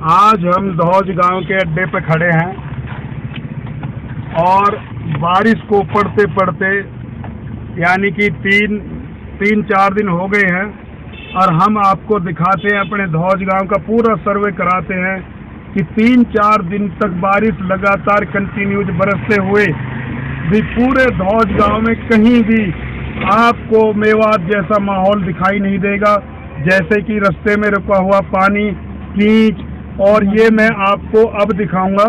आज हम धौज गांव के अड्डे पे खड़े हैं और बारिश को पढ़ते पढ़ते यानी कि तीन चार दिन हो गए हैं और हम आपको दिखाते हैं, अपने धौज गांव का पूरा सर्वे कराते हैं कि 3-4 दिन तक बारिश लगातार कंटिन्यूज बरसते हुए भी पूरे धौज गांव में कहीं भी आपको मेवात जैसा माहौल दिखाई नहीं देगा। जैसे कि रास्ते में रुका हुआ पानी, कीच, और ये मैं आपको अब दिखाऊंगा,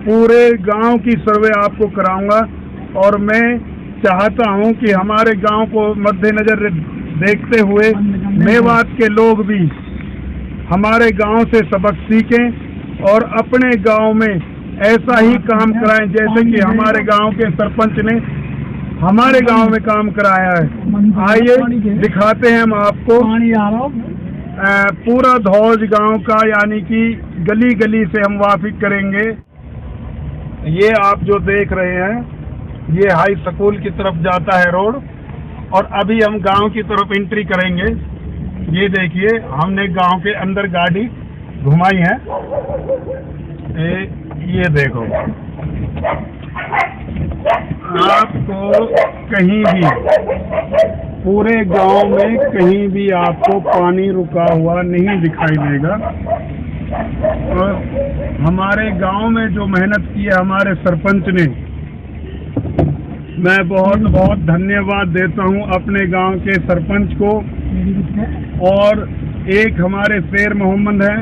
पूरे गांव की सर्वे आपको कराऊंगा। और मैं चाहता हूं कि हमारे गांव को मद्देनजर देखते हुए मेवात के लोग भी हमारे गांव से सबक सीखें और अपने गांव में ऐसा ही काम कराएं जैसे कि हमारे गांव के सरपंच ने हमारे गांव में काम कराया है। आइए दिखाते हैं हम आपको पूरा धौज गांव का, यानी कि गली गली से हम वाकिफ करेंगे। ये आप जो देख रहे हैं ये हाई स्कूल की तरफ जाता है रोड, और अभी हम गांव की तरफ एंट्री करेंगे। ये देखिए, हमने गांव के अंदर गाड़ी घुमाई है। ये देखो, आपको कहीं भी पूरे गांव में कहीं भी आपको पानी रुका हुआ नहीं दिखाई देगा। और हमारे गांव में जो मेहनत की है हमारे सरपंच ने, मैं बहुत बहुत धन्यवाद देता हूं अपने गांव के सरपंच को। और एक हमारे शेर मोहम्मद हैं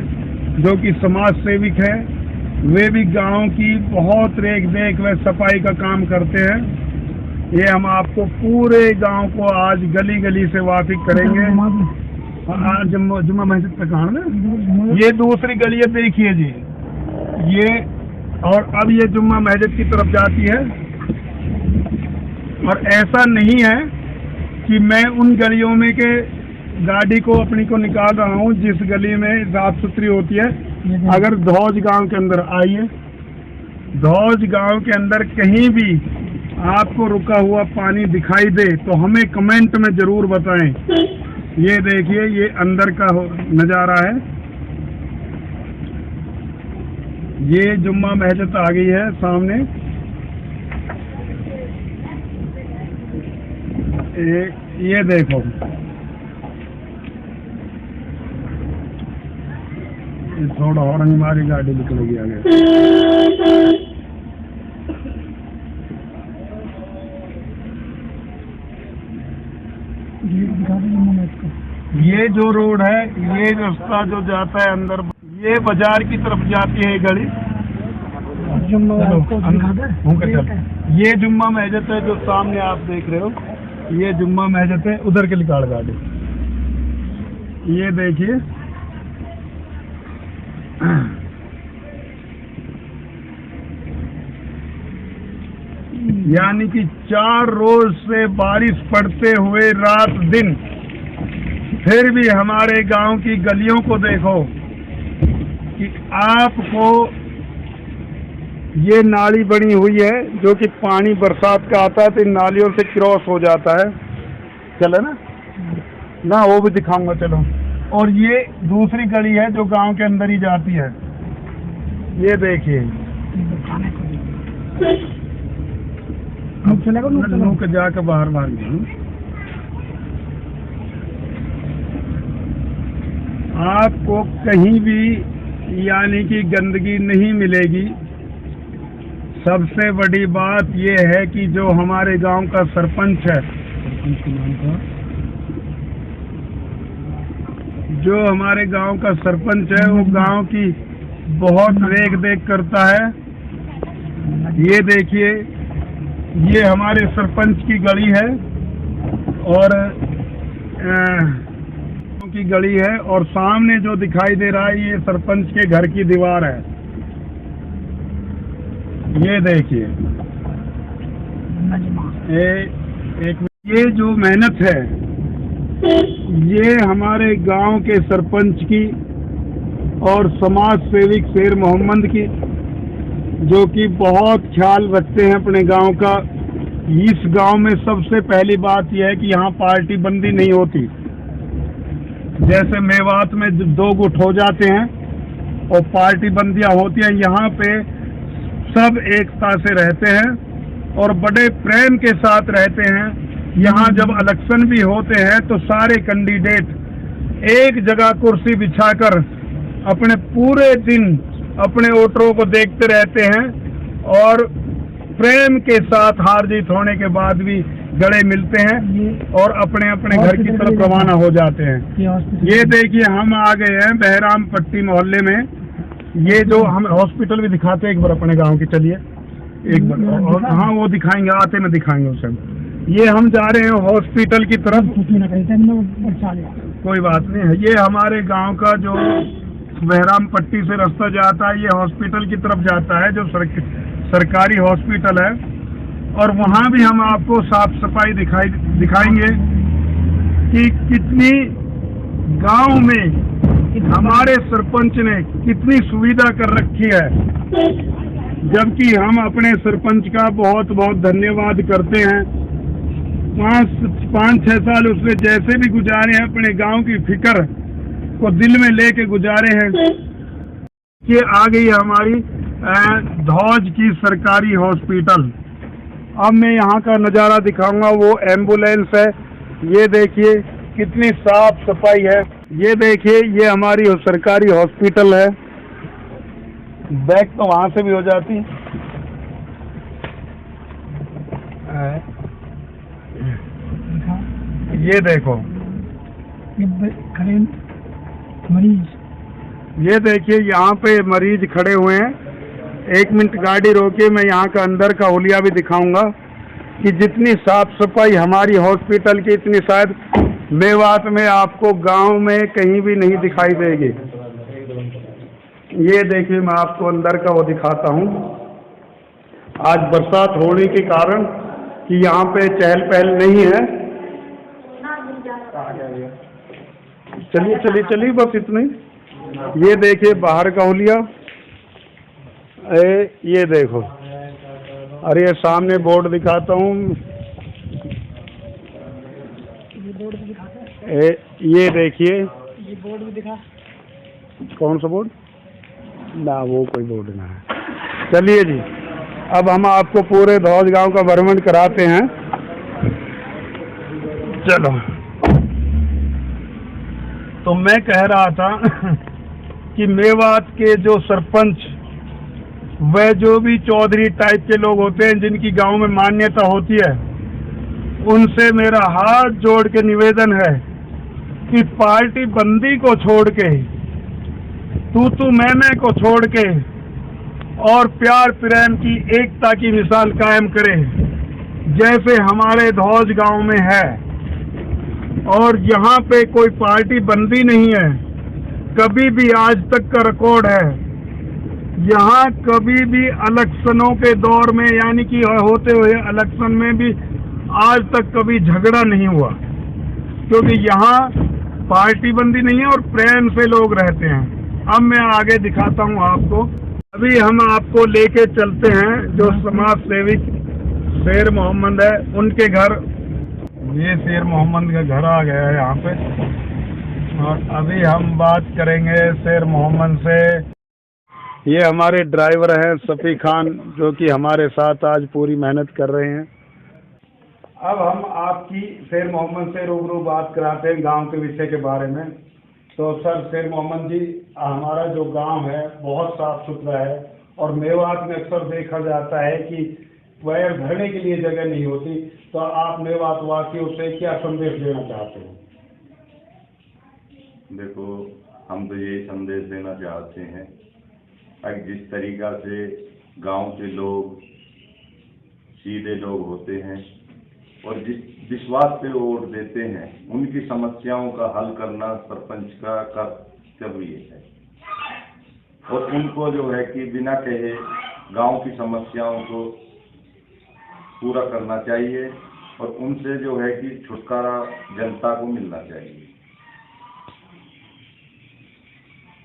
जो कि समाज सेविक है, वे भी गांव की बहुत रेख देख व सफाई का काम करते हैं। ये हम आपको पूरे गांव को आज गली गली से वाकिफ करेंगे। आज जुम्मा मस्जिद पे कहाँ है, ये दूसरी गली है, देखिए जी ये, और अब ये जुम्मा मस्जिद की तरफ जाती है। और ऐसा नहीं है कि मैं उन गलियों में के गाड़ी को अपनी को निकाल रहा हूँ जिस गली में साफ सुथरी होती है। अगर धौज गांव के अंदर आइए, धौज गांव के अंदर कहीं भी आपको रुका हुआ पानी दिखाई दे तो हमें कमेंट में जरूर बताएं। ये देखिए, ये अंदर का नज़ारा है। ये जुम्मा मस्जिद आ गई है सामने। ये देखो, थोड़ा और हमारी गाड़ी निकलेगी आगे। ये जो रोड है, ये रास्ता जो जाता है अंदर, ये बाजार की तरफ जाती है गली। ये जुम्मा मस्जिद है जो सामने आप देख रहे हो, ये जुम्मा मस्जिद है। उधर के निकाल गाड़ी, ये देखिए, यानी कि 4 रोज से बारिश पड़ते हुए रात दिन, फिर भी हमारे गांव की गलियों को देखो कि आपको ये नाली बनी हुई है जो कि पानी बरसात का आता है तो इन नालियों से क्रॉस हो जाता है। चलो ना वो भी दिखाऊंगा, चलो। और ये दूसरी गली है जो गांव ke अंदर ही जाती है। ये देखिए, नुक जाकर बाहर आपको कहीं भी यानी कि गंदगी नहीं मिलेगी। सबसे बड़ी बात यह है कि जो हमारे गांव का सरपंच है, जो हमारे गांव का सरपंच है, वो गांव की बहुत रेख देख करता है। ये देखिए, ये हमारे सरपंच की गली है और की गली है, और सामने जो दिखाई दे रहा है ये सरपंच के घर की दीवार है। ये देखिए, ये जो मेहनत है ये हमारे गांव के सरपंच की और समाज सेविक शेर मोहम्मद की, जो कि बहुत ख्याल रखते हैं अपने गांव का। इस गांव में सबसे पहली बात यह है कि यहाँ पार्टी बंदी नहीं होती। जैसे मेवात में 2 गुट हो जाते हैं, और पार्टी बंदियां होती हैं, यहाँ पे सब एकता से रहते हैं और बड़े प्रेम के साथ रहते हैं। यहाँ जब इलेक्शन भी होते हैं तो सारे कैंडिडेट एक जगह कुर्सी बिछाकर अपने पूरे दिन अपने वोटरों को देखते रहते हैं और प्रेम के साथ हार जीत होने के बाद भी गले मिलते हैं और अपने अपने घर की तरफ रवाना हो जाते हैं। ये देखिए हम आ गए हैं बहराम पट्टी मोहल्ले में। ये जो हम हॉस्पिटल भी दिखाते हैं एक बार अपने गांव की, चलिए एक बार। और हाँ वो दिखाएंगे, आते में दिखाएंगे उसे। ये हम जा रहे हैं हॉस्पिटल की तरफ, कोई बात नहीं है। ये हमारे गांव का जो बहराम पट्टी से रास्ता जाता है, ये हॉस्पिटल की तरफ जाता है जो सरकारी हॉस्पिटल है। और वहाँ भी हम आपको साफ सफाई दिखाएंगे कि कितनी गांव में हमारे सरपंच ने कितनी सुविधा कर रखी है, जबकि हम अपने सरपंच का बहुत बहुत धन्यवाद करते हैं। 5-6 साल उसने जैसे भी गुजारे हैं अपने गांव की फिक्र को दिल में लेके गुजारे हैं। कि आ गई हमारी धौज की सरकारी हॉस्पिटल। अब मैं यहाँ का नज़ारा दिखाऊंगा, वो एम्बुलेंस है। ये देखिए कितनी साफ सफाई है। ये देखिए ये हमारी सरकारी हॉस्पिटल है। बैक तो वहाँ से भी हो जाती। ये देखो मरीज, ये देखिए यहाँ पे मरीज खड़े हुए हैं। 1 मिनट गाड़ी रोके, मैं यहाँ का अंदर का हुलिया भी दिखाऊंगा कि जितनी साफ सफाई हमारी हॉस्पिटल की, इतनी शायद मेवात में आपको गांव में कहीं भी नहीं दिखाई देगी। ये देखिए मैं आपको अंदर का वो दिखाता हूँ। आज बरसात होने के कारण कि यहाँ पे चहल पहल नहीं है। चलिए चलिए चलिए बस इतना ही। ये देखिए बाहर का हुलिया, ये देखो। अरे ये सामने बोर्ड दिखाता हूँ। ये देखिए, ये बोर्ड भी दिखा। कौन सा बोर्ड? ना वो कोई बोर्ड ना है। चलिए जी, अब हम आपको पूरे धौज गांव का भ्रमण कराते हैं। चलो, तो मैं कह रहा था कि मेवात के जो सरपंच वह जो भी चौधरी टाइप के लोग होते हैं जिनकी गांव में मान्यता होती है, उनसे मेरा हाथ जोड़ के निवेदन है कि पार्टी बंदी को छोड़ के, तू मैं को छोड़ के और प्यार प्रेम की एकता की मिसाल कायम करे जैसे हमारे धौज गांव में है। और यहाँ पे कोई पार्टी बंदी नहीं है, कभी भी आज तक का रिकॉर्ड है। यहाँ कभी भी इलेक्शनों के दौर में, यानी कि होते हुए इलेक्शन में भी आज तक कभी झगड़ा नहीं हुआ, क्योंकि यहाँ पार्टी बंदी नहीं है और प्रेम से लोग रहते हैं। अब मैं आगे दिखाता हूँ आपको। अभी हम आपको लेके चलते हैं जो समाज सेविक शेर मोहम्मद है, उनके घर। ये शेर मोहम्मद का घर आ गया है यहाँ पे, और अभी हम बात करेंगे शेर मोहम्मद से। ये हमारे ड्राइवर हैं सफ़ी खान, जो कि हमारे साथ आज पूरी मेहनत कर रहे हैं। अब हम आपकी शेर मोहम्मद से रूबरू बात कराते हैं गांव के विषय के बारे में। तो सर शेर मोहम्मद जी, हमारा जो गांव है बहुत साफ सुथरा है और मेवात में अक्सर देखा जाता है कि पैर धरने के लिए जगह नहीं होती, तो आप मेवात वासियों से क्या संदेश देना चाहते हैं? देखो, हम तो यही संदेश देना चाहते हैं कि जिस तरीका से गांव के लोग सीधे लोग होते हैं और जिस विश्वास पे वोट देते हैं, उनकी समस्याओं का हल करना सरपंच का कर्तव्य है। और उनको जो है कि बिना कहे गांव की समस्याओं को पूरा करना चाहिए और उनसे जो है कि छुटकारा जनता को मिलना चाहिए।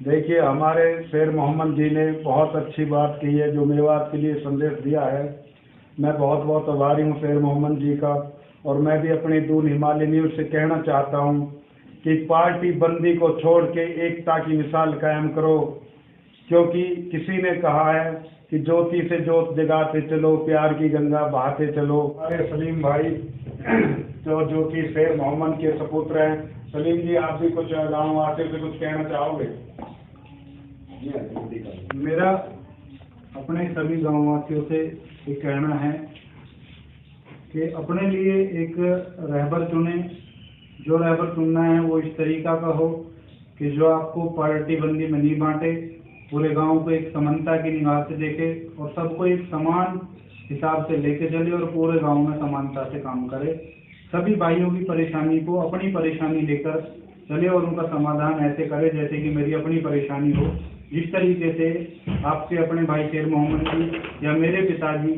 देखिए, हमारे शेर मोहम्मद जी ने बहुत अच्छी बात की है, जो मेवात के लिए संदेश दिया है। मैं बहुत बहुत आभारी हूँ शेर मोहम्मद जी का। और मैं भी अपनी दून हिमालय न्यूज़ से कहना चाहता हूँ कि पार्टी बंदी को छोड़ के एकता की मिसाल कायम करो। क्योंकि किसी ने कहा है कि ज्योति से ज्योत जगाते चलो, प्यार की गंगा बहाते चलो। हमारे सलीम भाई जो ज्योति से मोहम्मद के सपुत्र हैं। सलीम जी, आप भी कुछ गाँव वासियों से कुछ कहना चाहोगे? मेरा अपने सभी गाँव वासियों से ये कहना है कि अपने लिए एक रहबर चुने। जो रहबर चुनना है वो इस तरीका का हो कि जो आपको पार्टी बंदी में नहीं बांटे, पूरे गांव को एक समानता की निगाह से देखे और सबको एक समान हिसाब से लेके चले और पूरे गांव में समानता से काम करे। सभी भाइयों की परेशानी को अपनी परेशानी लेकर चले और उनका समाधान ऐसे करे जैसे कि मेरी अपनी परेशानी हो। जिस तरीके से आपके अपने भाई शेर मोहम्मद जी या मेरे पिताजी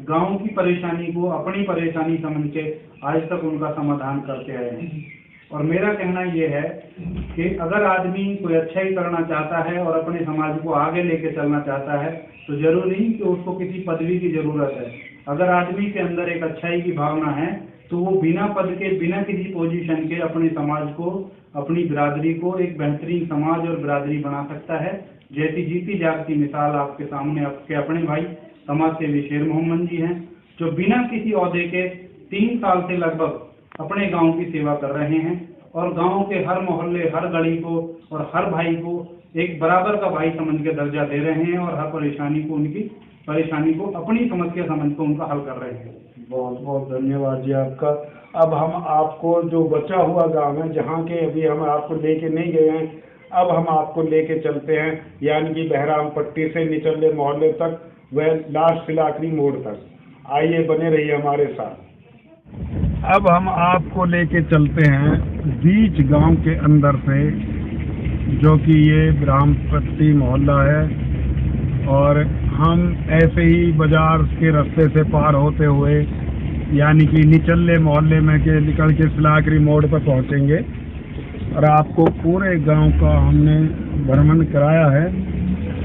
गांव की परेशानी को अपनी परेशानी समझ के आज तक उनका समाधान करते आए हैं। और मेरा कहना यह है कि अगर आदमी कोई अच्छा ही करना चाहता है और अपने समाज को आगे लेके चलना चाहता है तो जरूरी नहीं कि उसको किसी पदवी की जरूरत है। अगर आदमी के अंदर एक अच्छाई की भावना है तो वो बिना पद के, बिना किसी पोजीशन के अपने समाज को, अपनी बिरादरी को एक बेहतरीन समाज और बिरादरी बना सकता है। जैसी जीती जागती मिसाल आपके सामने आपके अपने भाई समाज सेवी शेर मोहम्मद जी हैं, जो बिना किसी ओहदे के 3 साल से लगभग अपने गांव की सेवा कर रहे हैं और गांव के हर मोहल्ले, हर गली को और हर भाई को एक बराबर का भाई समझ के दर्जा दे रहे हैं और हर परेशानी को, उनकी परेशानी को अपनी समस्या समझ कर उनका हल कर रहे हैं। बहुत बहुत धन्यवाद जी आपका। अब हम आपको जो बचा हुआ गांव है जहाँ के अभी हम आपको लेके नहीं गए हैं, अब हम आपको लेके चलते हैं, यानी कि बहराम पट्टी से निचले मोहल्ले तक व लास्ट फिलाकरी मोड़ तक। आइए, बने रहिए हमारे साथ। अब हम आपको लेके चलते हैं बीच गांव के अंदर से, जो कि ये ब्राह्मपट्टी मोहल्ला है, और हम ऐसे ही बाजार के रास्ते से पार होते हुए यानी कि निचले मोहल्ले में के निकल के फिलाकरी मोड़ पर पहुंचेंगे और आपको पूरे गांव का हमने भ्रमण कराया है।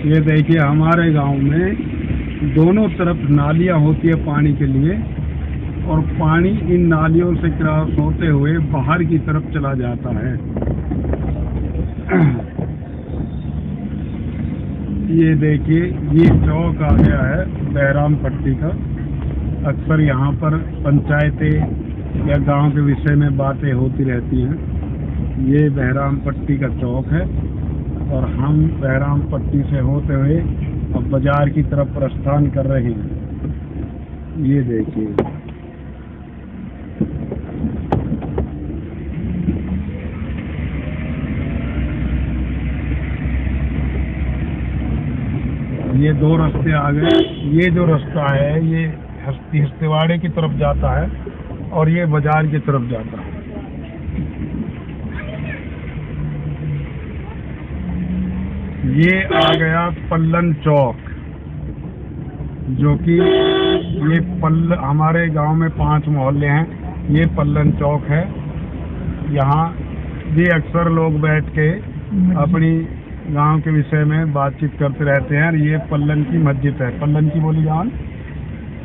ये देखिए, हमारे गांव में दोनों तरफ नालियां होती है पानी के लिए और पानी इन नालियों से क्रॉस होते हुए बाहर की तरफ चला जाता है। ये देखिए, ये चौक आ गया है बहराम पट्टी का। अक्सर यहाँ पर पंचायतें या गांव के विषय में बातें होती रहती हैं। ये बहराम पट्टी का चौक है और हम बहराम पट्टी से होते हुए अब बाजार की तरफ प्रस्थान कर रहे हैं। ये देखिए, ये 2 रास्ते आ गए। ये जो रास्ता है ये हस्तिवाड़े की तरफ जाता है और ये बाजार की तरफ जाता है। ये आ गया पल्लन चौक, जो कि ये हमारे गांव में 5 मोहल्ले हैं। ये पल्लन चौक है। यहाँ भी अक्सर लोग बैठ के अपनी गांव के विषय में बातचीत करते रहते हैं। ये पल्लन की मस्जिद है, पल्लन की बोली जान।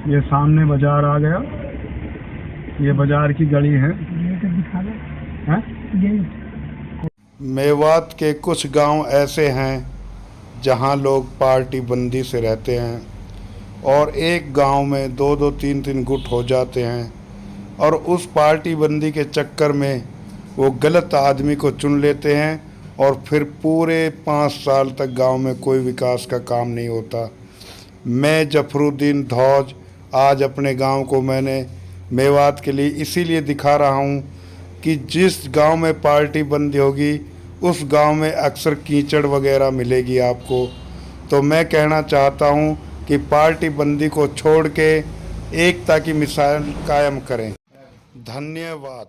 ये सामने बाजार आ गया, ये बाजार की गली है। मेवात के कुछ गांव ऐसे हैं जहां लोग पार्टी बंदी से रहते हैं और एक गांव में 2-2, 3-3 गुट हो जाते हैं और उस पार्टी बंदी के चक्कर में वो गलत आदमी को चुन लेते हैं और फिर पूरे 5 साल तक गांव में कोई विकास का काम नहीं होता। मैं जफरुद्दीन धौज आज अपने गांव को मैंने मेवात के लिए इसीलिए दिखा रहा हूं कि जिस गांव में पार्टी बंदी होगी उस गांव में अक्सर कीचड़ वगैरह मिलेगी आपको। तो मैं कहना चाहता हूं कि पार्टी बंदी को छोड़ के एकता की मिसाल कायम करें। धन्यवाद।